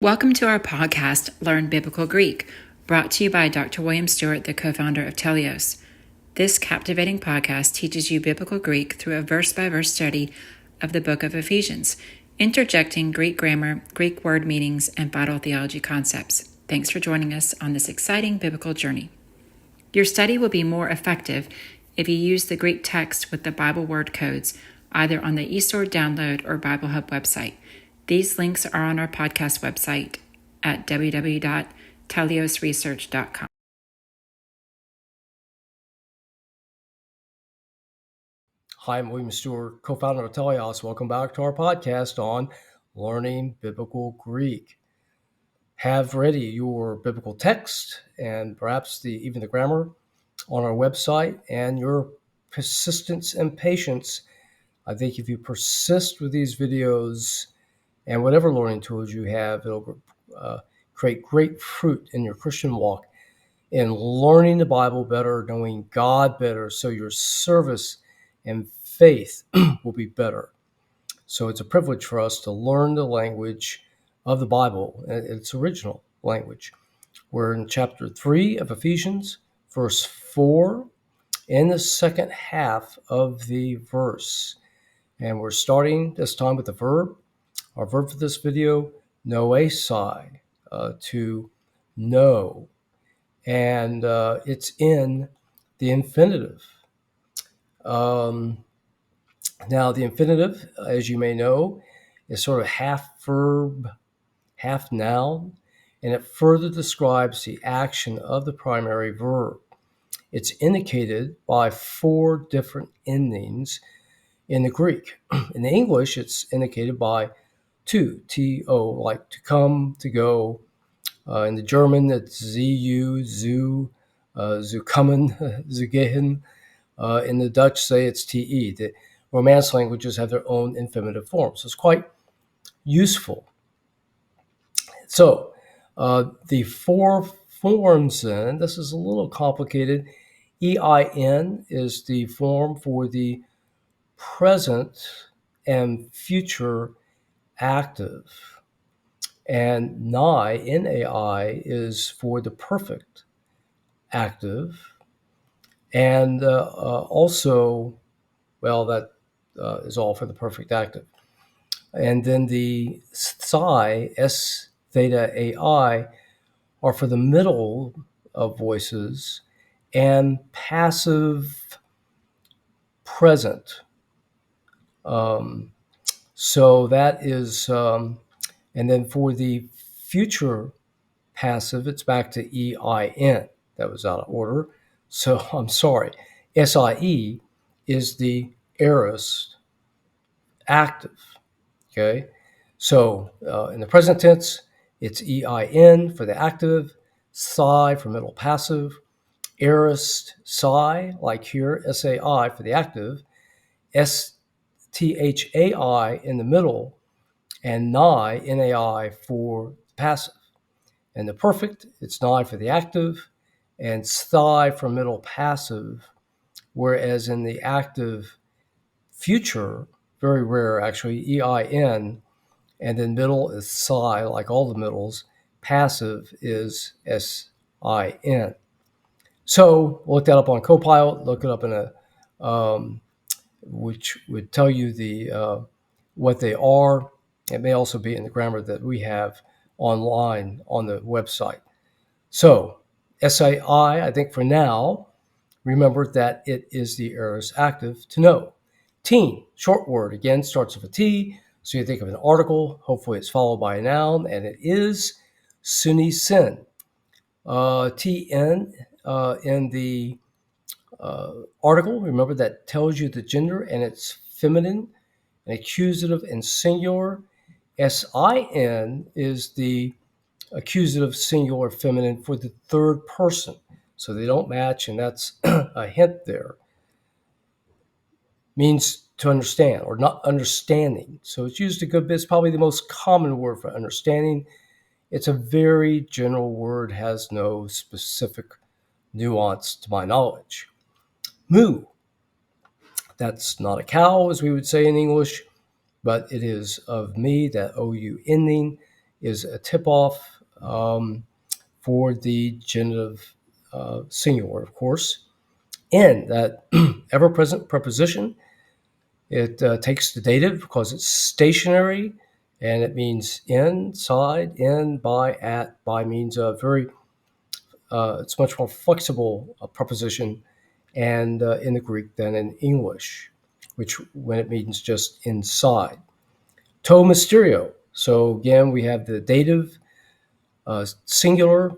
Welcome to our podcast, Learn Biblical Greek, brought to you by Dr. William Stewart, the co-founder of Teleios. This captivating podcast teaches you biblical Greek through a verse-by-verse study of the book of Ephesians, interjecting Greek grammar, Greek word meanings, and vital theology concepts. Thanks for joining us on this exciting biblical journey. Your study will be more effective if you use the Greek text with the Bible word codes, either on the eSword download or Bible Hub website. These links are on our podcast website at www.teliosresearch.com. Hi, I'm William Stewart, co-founder of Teleios. Welcome back to our podcast on learning biblical Greek. Have ready your biblical text and perhaps even the grammar on our website, and your persistence and patience. I think if you persist with these videos and whatever learning tools you have, it'll create great fruit in your Christian walk in learning the Bible better, knowing God better, so your service and faith will be better. So it's a privilege for us to learn the language of the Bible, its original language. We're in chapter 3 of Ephesians, verse 4, in the second half of the verse. And we're starting this time with the verb. Our verb for this video, noesai, to know. And it's in the infinitive. Now, the infinitive, as you may know, is sort of half verb, half noun, and it further describes the action of the primary verb. It's indicated by 4 different endings in the Greek. In the English, it's indicated by 2, T-O, like to come, to go. In the German, it's zu, zu, zu kommen, zu gehen. In the Dutch, say it's te. The Romance languages have their own infinitive forms. So it's quite useful. So the 4 forms then, this is a little complicated. EIN is the form for the present and future active. And nai, N-A-I, is for the perfect active. And also, well, that is all for the perfect active. And then the psi, S theta AI, are for the middle of voices and passive present. So that is, and then for the future passive, it's back to EIN. That was out of order. So I'm sorry. SIE is the aorist active. Okay. So in the present tense, it's EIN for the active, psi for middle passive, aorist psi, like here, SAI for the active, STHAI in the middle, and NAI, NAI for passive. And the perfect, it's NAI for the active, and STHI for middle passive, whereas in the active future, very rare actually, EIN, and then middle is psi, like all the middles. Passive is SIN. So look that up on Copilot. Look it up in a which would tell you the what they are. It may also be in the grammar that we have online on the website. So SAI, I think for now, remember that it is the aorist active to know. Teen, short word, again, starts with a T. So you think of an article, hopefully it's followed by a noun, and it is Suni Sin. TN in the article, remember that tells you the gender, and it's feminine, and accusative and singular. SIN is the accusative singular feminine for the third person. So they don't match, and that's a hint there. Means to understand or not understanding. So it's used a good bit. It's probably the most common word for understanding. It's a very general word, has no specific nuance to my knowledge. Moo. That's not a cow, as we would say in English, but it is of me, that OU ending. is a tip-off for the genitive singular, of course. In, that ever-present preposition, it takes the dative because it's stationary, and it means inside, in, by, at. By means a it's much more flexible preposition, and in the Greek than in English, which when it means just inside. To mysterio. So again, we have the dative, singular,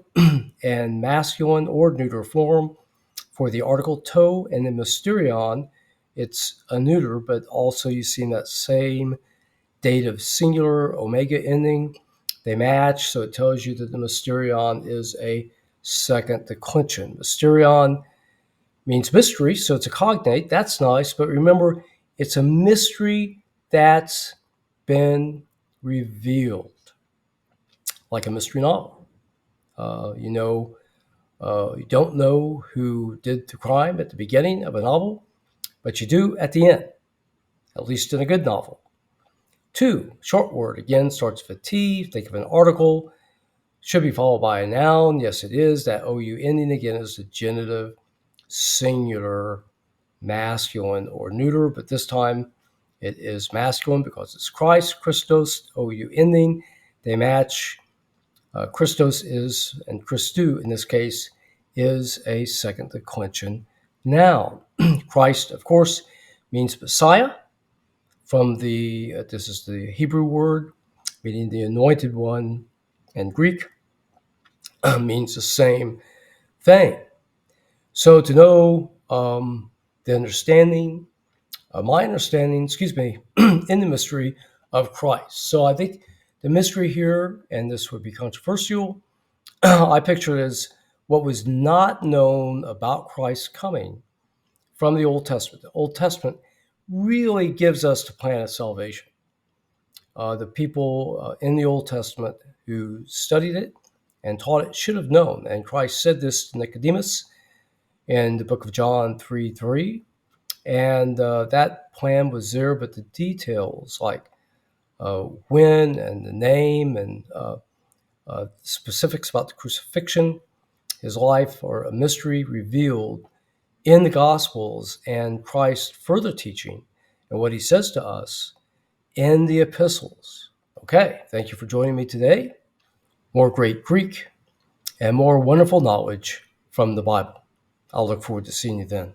and masculine or neuter form for the article to, and in mysterion, it's a neuter, but also you see in that same dative singular omega ending, they match, so it tells you that the mysterion is a second declension. Mysterion means mystery, so it's a cognate. That's nice, but remember, it's a mystery that's been revealed, like a mystery novel. You don't know who did the crime at the beginning of a novel, but you do at the end, at least in a good novel. 2, short word, again, starts with a T. Think of an article. Should be followed by a noun. Yes, it is. That OU ending, again, is the genitive, singular, masculine, or neuter, but this time it is masculine because it's Christ, Christos, OU ending. They match. Christos is, and Christou in this case, is a second declension noun. Christ, of course, means Messiah. From this is the Hebrew word, meaning the anointed one, and Greek means the same thing. So to know the understanding, my understanding, in the mystery of Christ. So I think the mystery here, and this would be controversial, I picture it as what was not known about Christ's coming from the Old Testament. The Old Testament really gives us the plan of salvation. The people in the Old Testament who studied it and taught it should have known. And Christ said this to Nicodemus in the book of John 3:3. And that plan was there, but the details like when and the name and specifics about the crucifixion, his life, are a mystery revealed in the Gospels and Christ's further teaching and what he says to us in the epistles. Okay, thank you for joining me today. More great Greek and more wonderful knowledge from the Bible. I'll look forward to seeing you then.